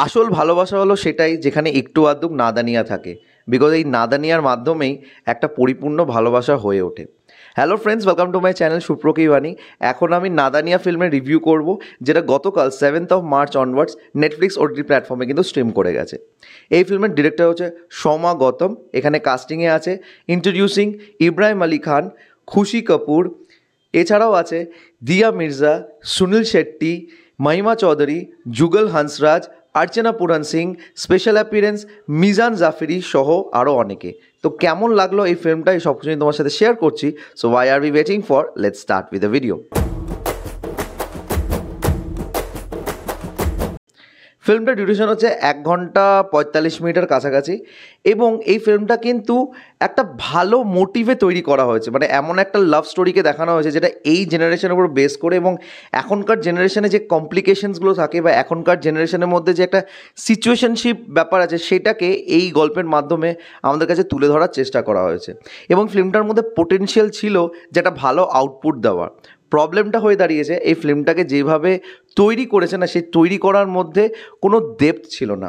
আসল ভালোবাসা হলো সেটাই যেখানে একটু আধটু নাদানিয়া থাকে, বিকজ এই নাদানিয়ার মাধ্যমেই একটা পরিপূর্ণ ভালোবাসা হয়ে ওঠে। Hello friends, welcome to my channel সুপ্রকিবাণী। এখন আমি নাদানিয়া ফিল্মের রিভিউ করব, যেটা গতকাল 7th of March onwards Netflix OTT প্ল্যাটফর্মে কিন্তু স্ট্রিম করে গেছে। এই ফিল্মের ডিরেক্টর হচ্ছে সোমা গৌতম। এখানে কাস্টিংয়ে আছে ইন্ট্রোডিউসিং ইব্রাহিম আলী খান, খুশি কাপুর, এছাড়াও আছে দিয়া মির্জা, সুনীল শেট্টি, মহিমা চৌধুরী, যুগল হংসরাজ, अर्चना पुरान सिंह, स्पेशल অ্যাপিয়ারেন্স মিজান জাফরি সহ আরও অনেকে। তো কেমন লাগলো এই ফিল্মটা, এই সব কিছু তোমার সাথে শেয়ার করছি। So why are we waiting for, let's start with the video. ফিল্মটার ডিউরেশন হচ্ছে 1 ঘন্টা 45 মিনিটের কাছাকাছি, এবং এই ফিল্মটা কিন্তু একটা ভালো মোটিভে তৈরি করা হয়েছে। মানে এমন একটা লাভ স্টোরিকে দেখানো হয়েছে যেটা এই জেনারেশনের উপর বেস করে, এবং এখনকার জেনারেশনে যে কমপ্লিকেশনসগুলো থাকে বা এখনকার জেনারেশনের মধ্যে যে একটা সিচুয়েশনশিপ ব্যাপার আছে, সেটাকে এই গল্পের মাধ্যমে আমাদের কাছে তুলে ধরার চেষ্টা করা হয়েছে। এবং ফিল্মটার মধ্যে পোটেনশিয়াল ছিল যেটা ভালো আউটপুট দেওয়ার। প্রবলেমটা হয়ে দাঁড়িয়েছে এই ফিল্মটাকে যেভাবে তৈরি করেছে না, সেই তৈরি করার মধ্যে কোনো ডেপথ ছিল না।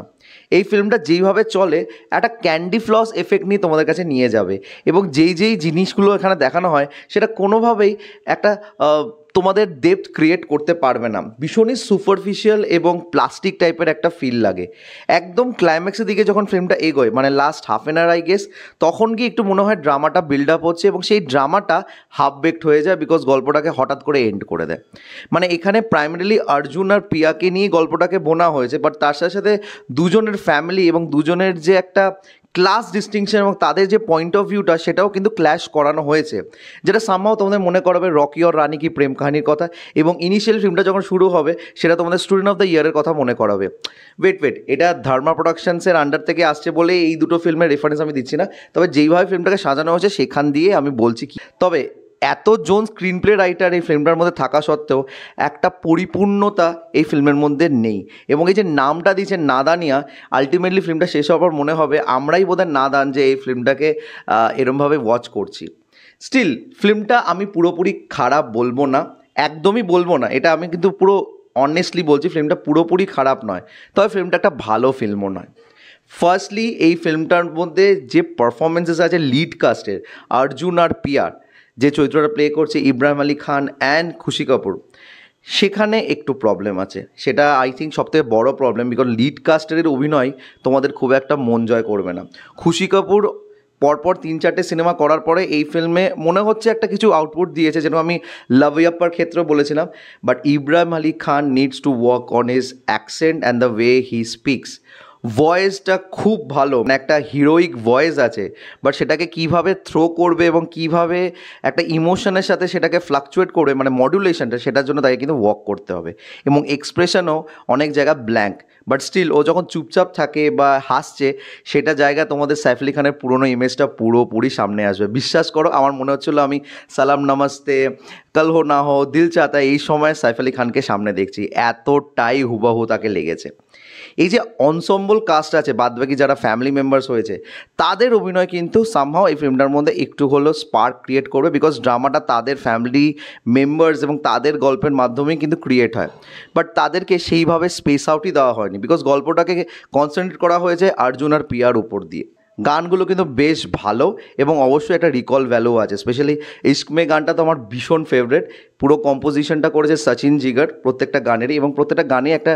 এই ফিল্মটা যেইভাবে চলে একটা ক্যান্ডি ফ্লস এফেক্ট নিয়ে তোমাদের কাছে নিয়ে যাবে, এবং যেই জিনিসগুলো এখানে দেখানো হয় সেটা কোনোভাবেই একটা তোমাদের ডেপথ ক্রিয়েট করতে পারবে না। ভীষণই সুপারফিশিয়াল এবং প্লাস্টিক টাইপের একটা ফিল লাগে। একদম ক্লাইম্যাক্সের দিকে যখন ফিল্মটা এগোয়, মানে last half an hour I guess, তখন কি একটু মনে হয় ড্রামাটা বিল্ড আপ হচ্ছে, এবং সেই ড্রামাটা হাফ বেকড হয়ে যায় বিকজ গল্পটাকে হঠাৎ করে এন্ড করে দেয়। মানে এখানে প্রাইমারিলি অর্জুন আর প্রিয়াকে নিয়ে গল্পটাকে বোনা হয়েছে, বাট তার সাথে সাথে দুজনের ফ্যামিলি এবং দুজনের যে একটা ক্লাস ডিস্টিংশন এবং তাদের যে পয়েন্ট অফ ভিউটা, সেটাও কিন্তু ক্ল্যাশ করানো হয়েছে, যেটা সামহাও তোমাদের মনে করাবে রকি আর রানি কি প্রেম কাহিনীর কথা। এবং ইনিশিয়াল ফিল্মটা যখন শুরু হবে সেটা তোমাদের স্টুডেন্ট অফ দ্য ইয়ারের কথা মনে করাবে। ওয়েট, এটা ধর্মা প্রোডাকশনসের আন্ডার থেকে আসছে বলে এই দুটো ফিল্মের রেফারেন্স আমি দিচ্ছি না, তবে যেইভাবে ফিল্মটাকে সাজানো হয়েছে সেখান দিয়ে আমি বলছি কি। তবে এতজন স্ক্রিন প্লে রাইটার এই ফিল্মটার মধ্যে থাকা সত্ত্বেও একটা পরিপূর্ণতা এই ফিল্মের মধ্যে নেই। এবং এই যে নামটা দিয়েছে নাদানিয়া, আলটিমেটলি ফিল্মটা শেষ হওয়ার পর মনে হবে আমরাই বোধহয় নাদান যে এই ফিল্মটাকে এরমভাবে ওয়াচ করছি। স্টিল ফিল্মটা আমি পুরোপুরি খারাপ বলবো না, একদমই বলবো না, এটা আমি কিন্তু পুরো অনেস্টলি বলছি, ফিল্মটা পুরোপুরি খারাপ নয়, তবে ফিল্মটা একটা ভালো ফিল্মও নয়। ফার্স্টলি এই ফিল্মটার মধ্যে যে পারফরমেন্সেস আছে লিড কাস্টের, অর্জুন আর পিয়ার যে চরিত্রটা প্লে করছে ইব্রাহিম আলী খান অ্যান্ড খুশি কাপুর, সেখানে একটু প্রবলেম আছে। সেটা আই থিঙ্ক সবথেকে বড় প্রবলেম, বিকজ লিড কাস্টের অভিনয় তোমাদের খুব একটা মন জয় করবে না। খুশি কাপুর পরপর 3-4টে সিনেমা করার পরে এই ফিল্মে মনে হচ্ছে একটা কিছু আউটপুট দিয়েছে, যেন আমি লাভ ইয়াপ্পার ক্ষেত্রেও বলেছিলাম। But Ibrahim Ali Khan needs to work on his accent and the way he speaks. ভয়েসটা খুব ভালো, মানে একটা হিরোইক ভয়েস আছে, বাট সেটাকে কিভাবে থ্রো করবে এবং কিভাবে একটা ইমোশনের সাথে সেটাকে ফ্লাকচুয়েট করবে, মানে মডুলেশনটা, সেটার জন্য তাকে কিন্তু ওয়ার্ক করতে হবে। এবং এক্সপ্রেশনও অনেক জায়গা ব্ল্যাঙ্ক, বাট স্টিল ও যখন চুপচাপ থাকে বা হাসছে, সেটা জায়গা তোমাদের সাইফ আলি খানের পুরনো ইমেজটা পুরোপুরি সামনে আসবে। বিশ্বাস করো, আমার মনে হচ্ছিলো আমি সালাম নমস্তে, কাল হো না হো, দিল চাহতা, এই সময় সাইফ আলি খানকে সামনে দেখছি, এতটাই হুবাহু তাকে লেগেছে। এই যে অনসম্বল কাস্ট আছে, বাদবাকি যারা ফ্যামিলি মেম্বার্স হয়েছে, তাদের অভিনয় কিন্তু সামহাও এই ফিল্মটার মধ্যে একটু হলেও স্পার্ক ক্রিয়েট করবে, বিকজ ড্রামাটা তাদের ফ্যামিলি মেম্বার্স এবং তাদের গল্পের মাধ্যমেই কিন্তু ক্রিয়েট হয়। বাট তাদেরকে সেইভাবে স্পেস আউটই দেওয়া হয়নি, বিকজ গল্পটাকে কনসেন্ট্রেট করা হয়েছে অর্জুন আর প্রিয়ার উপর দিয়ে। গানগুলো কিন্তু বেশ ভালো, এবং অবশ্যই একটা রিকল ভ্যালু আছে। স্পেশালি ইস্ক মে গানটা তো আমার ভীষণ ফেভারেট। পুরো কম্পোজিশনটা করেছে সচিন জিগার প্রত্যেকটা গানেরই, এবং প্রত্যেকটা গানে একটা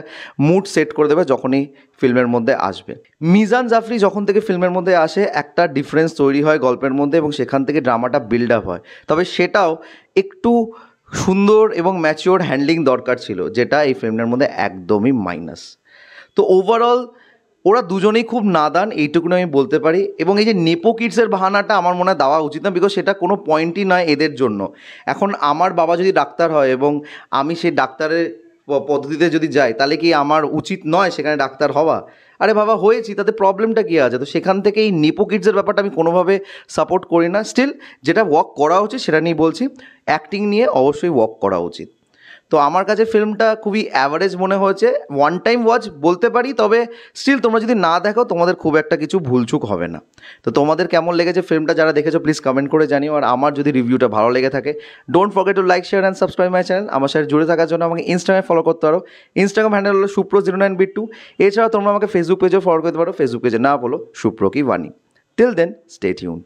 মুড সেট করে দেবে যখনই ফিল্মের মধ্যে আসবে। মিজান জাফরি যখন থেকে ফিল্মের মধ্যে আসে একটা ডিফারেন্স তৈরি হয় গল্পের মধ্যে, এবং সেখান থেকে ড্রামাটা বিল্ড আপ হয়। তবে সেটাও একটু সুন্দর এবং ম্যাচিওর হ্যান্ডলিং দরকার ছিল, যেটা এই ফিল্মের মধ্যে একদমই মাইনাস। তো ওভারঅল ওরা দুজনেই খুব নাদান, এইটুকুনি আমি বলতে পারি। এবং এই যে নেপো কিডসের বাহানাটা আমার মনে হয় দেওয়া উচিত না, বিকজ সেটা কোনো পয়েন্টই নয় এদের জন্য। এখন আমার বাবা যদি ডাক্তার হয় এবং আমি সেই ডাক্তারের পদ্ধতিতে যদি যাই, তাহলে কি আমার উচিত নয় সেখানে ডাক্তার হওয়া? আরে বাবা, হয়েছি, তাতে প্রবলেমটা কী আছে? তো সেখান থেকে এই নেপো কিডসের ব্যাপারটা আমি কোনোভাবে সাপোর্ট করি না। স্টিল যেটা ওয়ার্ক করা উচিত সেটা নিয়ে বলছি, অ্যাক্টিং নিয়ে অবশ্যই ওয়ার্ক করা উচিত। তো আমার কাছে ফিল্মটা খুবই অ্যাভারেজ মনে হয়েছে, ওয়ান টাইম ওয়াচ বলতে পারি, তবে স্টিল তোমরা যদি না দেখো তোমাদের খুব একটা কিছু ভুলচুক হবে না। তো তোমাদের কেমন লেগেছে ফিল্মটা যারা দেখেছো প্লিজ কমেন্ট করে জানিও, আর আমার যদি রিভিউটা ভালো লেগে থাকে don't forget to like share and subscribe my channel. আমার সাথে জুড়ে থাকার জন্য আমাকে ইনস্টাগ্রামে ফলো করতে পারো, ইনস্টাগ্রাম হ্যান্ডেল হলো সুপ্রো09bit2। এছাড়াও তোমরা আমাকে ফেসবুক পেজেও ফলো করতে পারো, ফেসবুক পেজে না বলো সুপ্রো কি বাণী। Till then stay tuned.